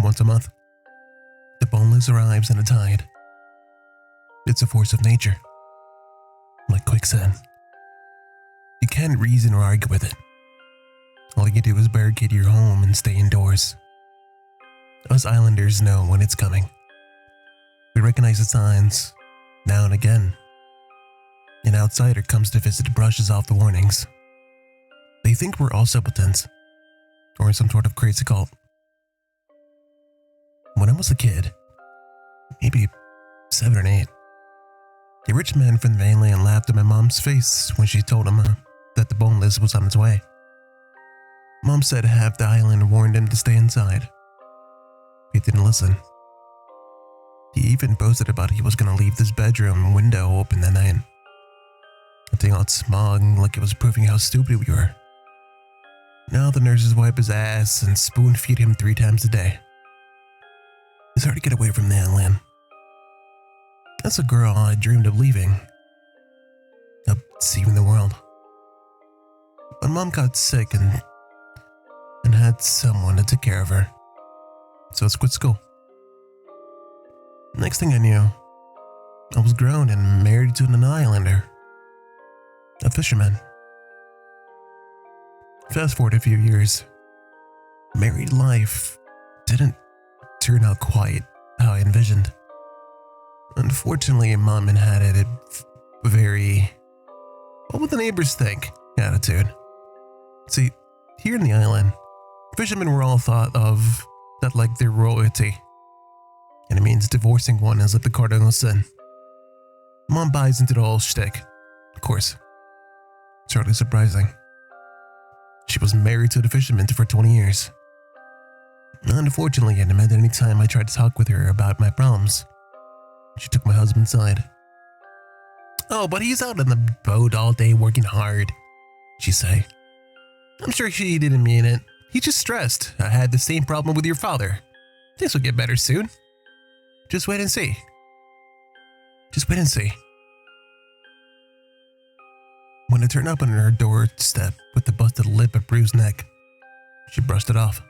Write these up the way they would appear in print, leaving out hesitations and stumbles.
Once a month, the Boneless arrives in a tide. It's a force of nature, like quicksand. You can't reason or argue with it. All you can do is barricade your home and stay indoors. Us islanders know when it's coming. We recognize the signs now and again. An outsider comes to visit, brushes off the warnings. They think we're all simpletons, or in some sort of crazy cult. When I was a kid, maybe 7 or 8, a rich man from the mainland laughed in my mom's face when she told him that the Boneless was on its way. Mom said half the island warned him to stay inside. He didn't listen. He even boasted about he was going to leave this bedroom window open that night. Acting all smug like it was proving how stupid we were. Now the nurses wipe his ass and spoon feed him 3 times a day. It's hard to get away from the island. That's a girl I dreamed of leaving. Of seeing the world. But Mom got sick and had someone to take care of her. So I quit school. Next thing I knew, I was grown and married to an islander. A fisherman. Fast forward a few years. Married life didn't turn out quite how I envisioned. Unfortunately, Mom inherited a very, what would the neighbors think attitude. See, here in the island, fishermen were all thought of that like their royalty. And it means divorcing one is like the cardinal sin. Mom buys into the whole shtick. Of course. It's hardly surprising. She was married to the fisherman for 20 years. Unfortunately, it meant that any time I tried to talk with her about my problems, she took my husband's side. "Oh, but he's out on the boat all day working hard," she'd say. I'm sure she didn't mean it. He's just stressed. I had the same problem with your father. Things will get better soon. Just wait and see. Just wait and see. When I turned up on her doorstep with the busted lip and bruised neck, she brushed it off.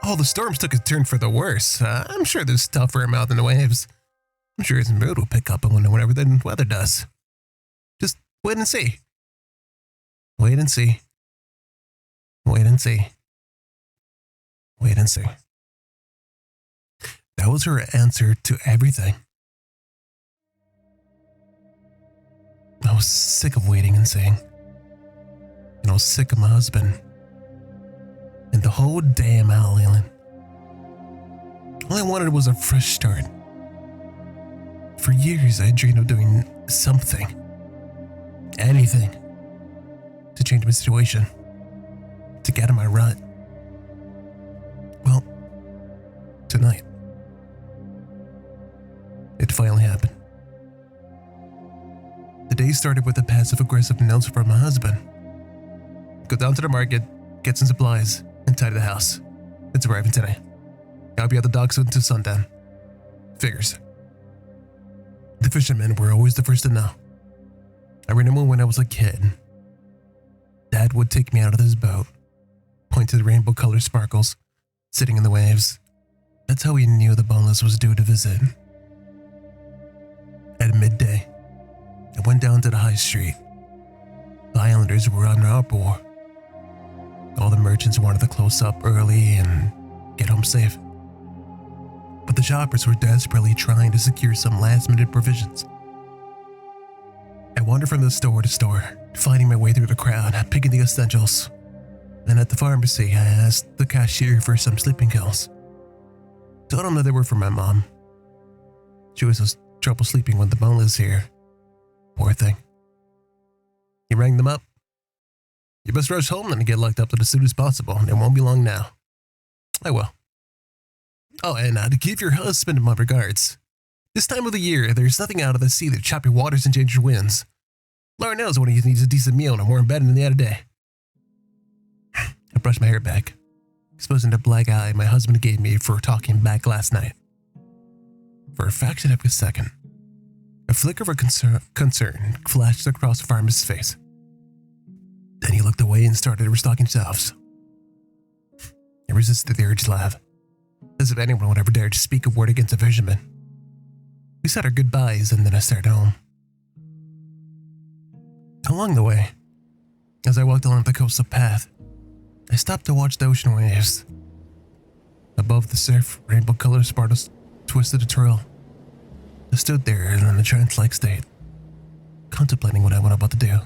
Oh, the storms took a turn for the worse. I'm sure there's stuff for him out in the waves. I'm sure his mood will pick up whenever the weather does. Just wait and see. Wait and see. Wait and see. Wait and see. That was her answer to everything. I was sick of waiting and seeing. And I was sick of my husband. And the whole damn island. All I wanted was a fresh start. For years, I dreamed of doing something. Anything. To change my situation. To get out of my rut. Well, tonight. It finally happened. The day started with a passive-aggressive note from my husband. Go down to the market, get some supplies, and tidy the house. It's arriving today. I'll be at the docks until sundown. Figures. The fishermen were always the first to know. I remember when I was a kid. Dad would take me out of his boat, point to the rainbow-colored sparkles sitting in the waves. That's how he knew the Boneless was due to visit. At midday, I went down to the high street. The islanders were on an uproar. All the merchants wanted to close up early and get home safe. But the shoppers were desperately trying to secure some last-minute provisions. I wandered from the store to store, fighting my way through the crowd, picking the essentials. And at the pharmacy, I asked the cashier for some sleeping pills. Told him that they were for my mom. She was having trouble sleeping when the Boneless here. Poor thing. He rang them up. You best rush home and get locked up as soon as possible. It won't be long now. I will. Oh, and to give your husband my regards. This time of the year, there's nothing out of the sea that choppy waters and change your winds. Lord knows when he needs a decent meal and a warm bed in the other day. I brushed my hair back, exposing the black eye my husband gave me for talking back last night. For a fraction of a second, a flicker of concern flashed across the farmer's face. Then he looked away and started restocking shelves. I resisted the urge to laugh. as if anyone would ever dare to speak a word against a fisherman. We said our goodbyes and then I started home. Along the way, as I walked along the coastal path, I stopped to watch the ocean waves. Above the surf, rainbow-colored sparkles twisted a twirl. I stood there in a trance-like state, contemplating what I was about to do.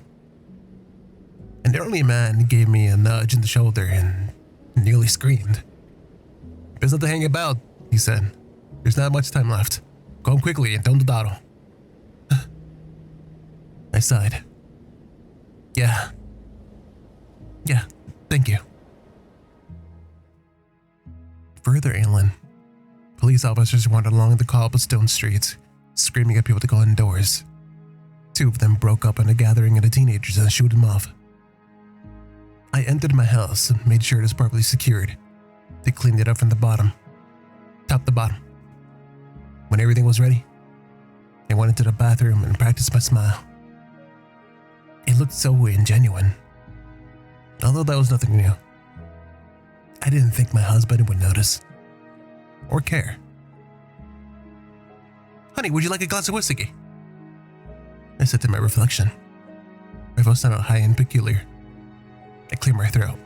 An elderly man gave me a nudge in the shoulder and nearly screamed. "There's nothing to hang about," he said. "There's not much time left. Go home quickly and don't dawdle." I sighed. Yeah, thank you. Further inland, police officers wandered along the cobblestone streets, screaming at people to go indoors. 2 of them broke up in a gathering of the teenagers and shooed them off. I entered my house and made sure it was properly secured. They cleaned it up from the bottom, top to bottom. When everything was ready, I went into the bathroom and practiced my smile. It looked so ingenuine, although that was nothing new. I didn't think my husband would notice or care. "Honey, would you like a glass of whiskey?" I said to my reflection. My voice sounded high and peculiar. I cleared my throat.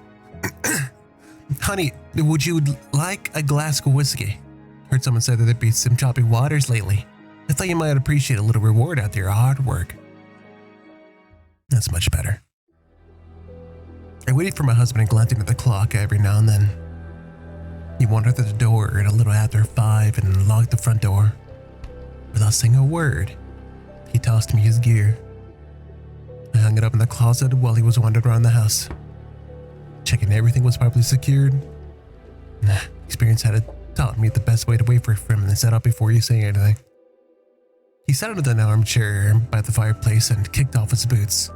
"Honey, would you like a glass of whiskey? Heard someone say that there'd be some choppy waters lately. I thought you might appreciate a little reward after your hard work." That's much better. I waited for my husband, glancing at the clock every now and then. He wandered through the door at a little after 5 and locked the front door. Without saying a word, he tossed me his gear. I hung it up in the closet while he was wandering around the house, checking everything was properly secured. Experience had taught me the best way to wait for him and set up before you say anything. He sat in an armchair by the fireplace and kicked off his boots.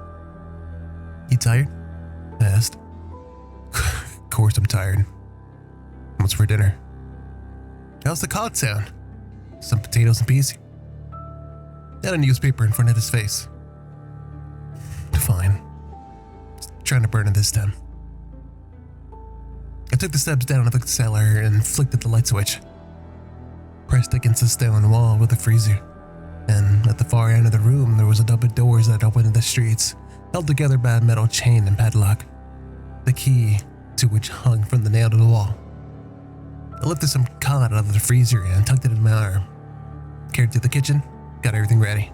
"You tired?" I asked. "Of course I'm tired. What's for dinner?" "How's the cod sound?" "Some potatoes and peas." He had a newspaper in front of his face. "Fine. Just trying to burn it this time." I took the steps down to the cellar and flicked at the light switch. Pressed against the stone wall with the freezer, and at the far end of the room there was a double doors that opened into the streets, held together by a metal chain and padlock, the key to which hung from the nail to the wall. I lifted some cod out of the freezer and tucked it in my arm. Carried it to the kitchen, got everything ready,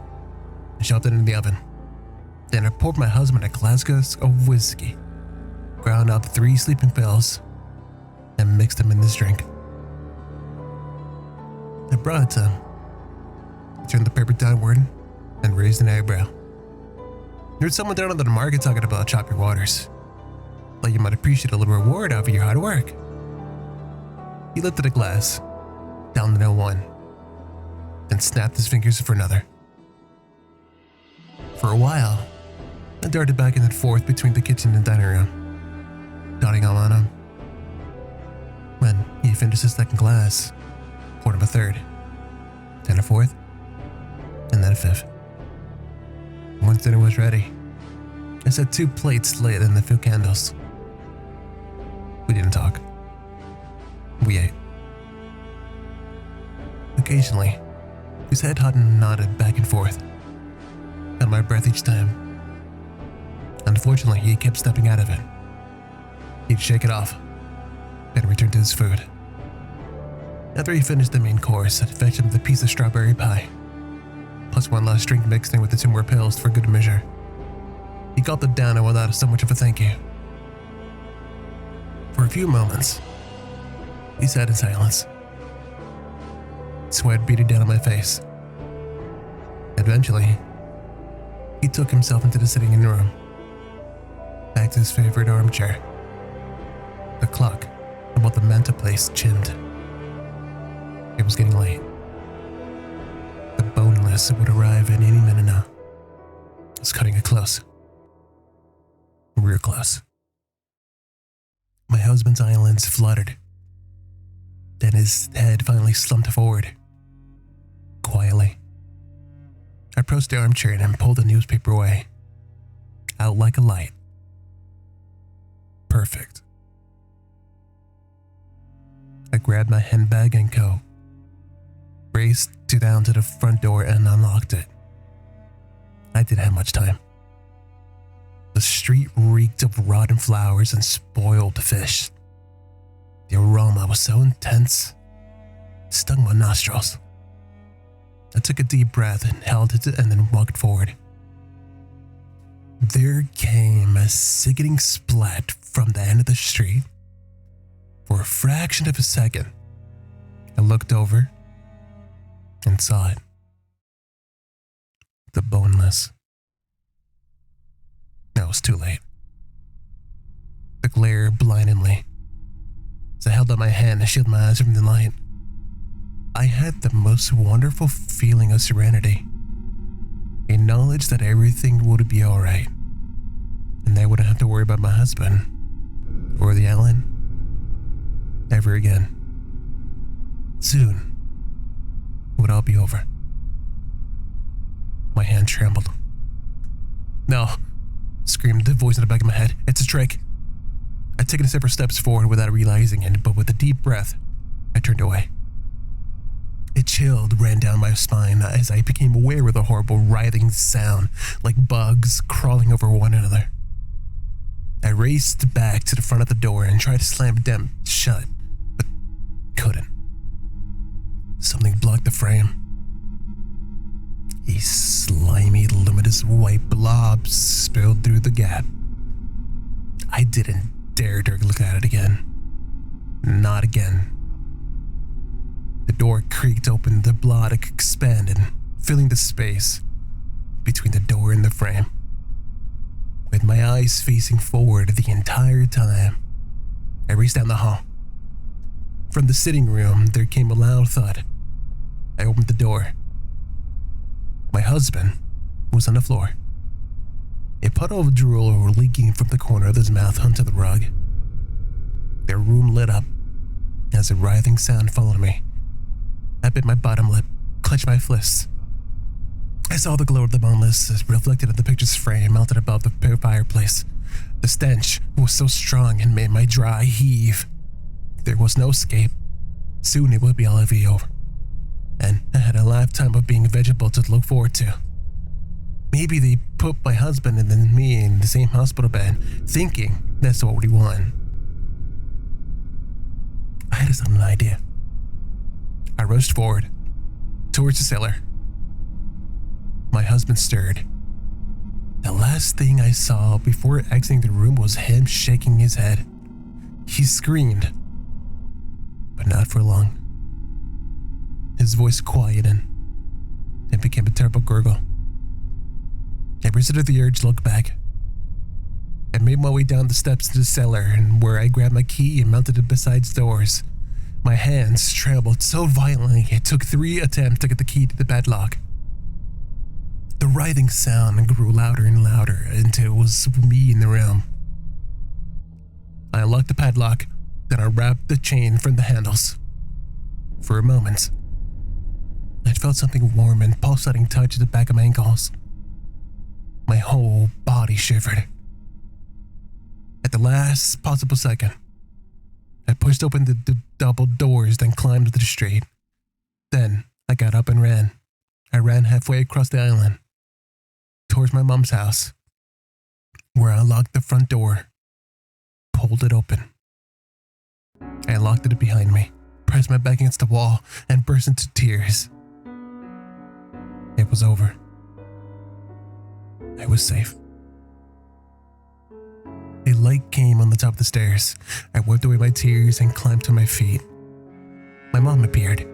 and shoved it in the oven. Then I poured my husband a glass of whiskey, ground up 3 sleeping pills, and mixed them in this drink. I brought it to him. He turned the paper downward and raised an eyebrow. "There's someone down at the market talking about choppy waters. Thought you might appreciate a little reward out of your hard work." He lifted a glass, downed it in one, then snapped his fingers for another. For a while, I darted back and forth between the kitchen and dining room, dotting on him. When he finished his second glass, poured him a third, then a fourth, and then a fifth. Once dinner was ready, I set 2 plates lit and a few candles. We didn't talk. We ate. Occasionally, his head nodded back and forth, held my breath each time. Unfortunately, he kept stepping out of it. He'd shake it off, then return to his food. After he finished the main course, I fetched him the piece of strawberry pie, plus 1 last drink mixed in with the 2 more pills for good measure. He gulped it down and without so much of a thank you. For a few moments, he sat in silence. Sweat beaded down on my face. Eventually, he took himself into the sitting room, back to his favorite armchair. The clock above the mantelpiece chimed. It was getting late. The Boneless would arrive at any minute now. It's cutting it close. Real close. My husband's eyelids fluttered. Then his head finally slumped forward. Quietly, I approached the armchair and pulled the newspaper away. Out like a light. Perfect. I grabbed my handbag and coat, raced down to the front door and unlocked it. I didn't have much time. The street reeked of rotten flowers and spoiled fish. The aroma was so intense, it stung my nostrils. I took a deep breath and held it and then walked forward. There came a sickening splat from the end of the street. For a fraction of a second, I looked over and saw it. The boneless. Now it was too late. The glare blinded me as I held up my hand to shield my eyes from the light. I had the most wonderful feeling of serenity, a knowledge that everything would be alright, and I wouldn't have to worry about my husband or the island ever again. Soon, it would all be over. My hand trembled. "No," screamed the voice in the back of my head. "It's a trick." I'd taken several steps forward without realizing it, but with a deep breath, I turned away. A chill ran down my spine as I became aware of the horrible writhing sound, like bugs crawling over one another. I raced back to the front of the door and tried to slam them shut, but couldn't. Something blocked the frame. A slimy, luminous white blob spilled through the gap. I didn't dare to look at it again. Not again. The door creaked open, the blob expanded, filling the space between the door and the frame. With my eyes facing forward the entire time, I raced down the hall. From the sitting room, there came a loud thud. I opened the door. My husband was on the floor. A puddle of drool leaking from the corner of his mouth onto the rug. Their room lit up as a writhing sound followed me. I bit my bottom lip, clutched my fists. I saw the glow of the boneless reflected in the picture's frame mounted above the fireplace. The stench was so strong it made my dry heave. There was no escape. Soon it would be all over. And I had a lifetime of being a vegetable to look forward to. Maybe they put my husband and then me in the same hospital bed, thinking that's what we want. I had a sudden idea. I rushed forward, towards the cellar. My husband stirred. The last thing I saw before exiting the room was him shaking his head. He screamed, but not for long. His voice quieted and became a terrible gurgle. I resisted the urge to look back. I made my way down the steps to the cellar, and where I grabbed my key and mounted it beside the doors. My hands trembled so violently it took 3 attempts to get the key to the padlock. The writhing sound grew louder and louder until it was me in the room. I unlocked the padlock, then I wrapped the chain from the handles. For a moment, I felt something warm and pulsating touch at the back of my ankles. My whole body shivered. At the last possible second, I pushed open the double doors, then climbed to the street. Then I got up and ran. I ran halfway across the island, towards my mom's house, where I unlocked the front door, pulled it open. I locked it behind me, pressed my back against the wall, and burst into tears. It was over. I was safe. A light came on the top of the stairs. I wiped away my tears and climbed to my feet. My mom appeared,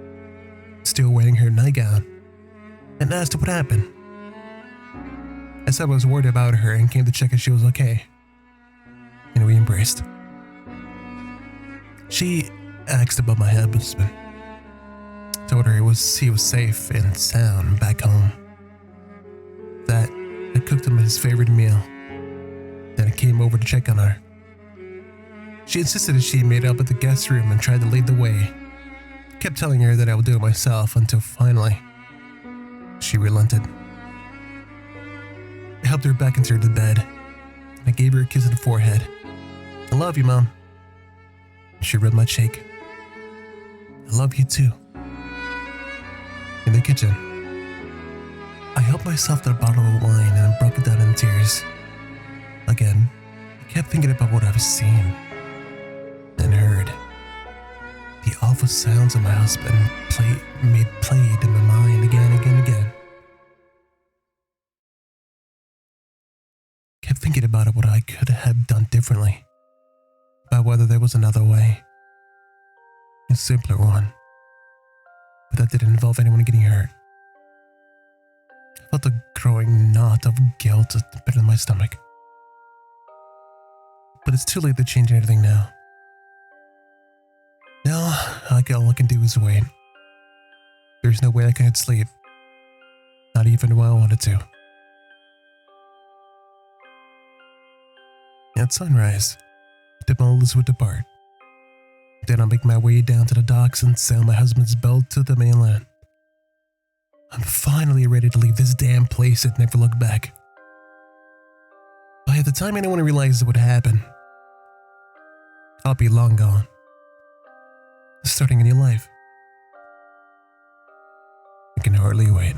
still wearing her nightgown, and asked what happened. I said I was worried about her and came to check if she was okay, and we embraced. She asked about my husband. Told her he was safe and sound back home. That I cooked him his favorite meal. Then I came over to check on her. She insisted that she made up at the guest room and tried to lead the way. Kept telling her that I would do it myself until finally she relented. I helped her back into the bed, and I gave her a kiss on the forehead. "I love you, Mom." She rubbed my cheek. I love you too. In the kitchen, I helped myself to a bottle of wine and broke it down in tears. Again, I kept thinking about what I've seen and heard. The awful sounds of my husband played in my mind again and again and again. Kept thinking about what I could have done differently, about whether there was another way, a simpler one, but that didn't involve anyone getting hurt. I felt a growing knot of guilt at the pit of my stomach. But it's too late to change anything now. Now, all I can do is wait. There's no way I can sleep, not even when I wanted to. At sunrise, the Boneless would depart. Then I'll make my way down to the docks and sail my husband's boat to the mainland. I'm finally ready to leave this damn place and never look back. By the time anyone realizes what happened, I'll be long gone. Starting a new life. I can hardly wait.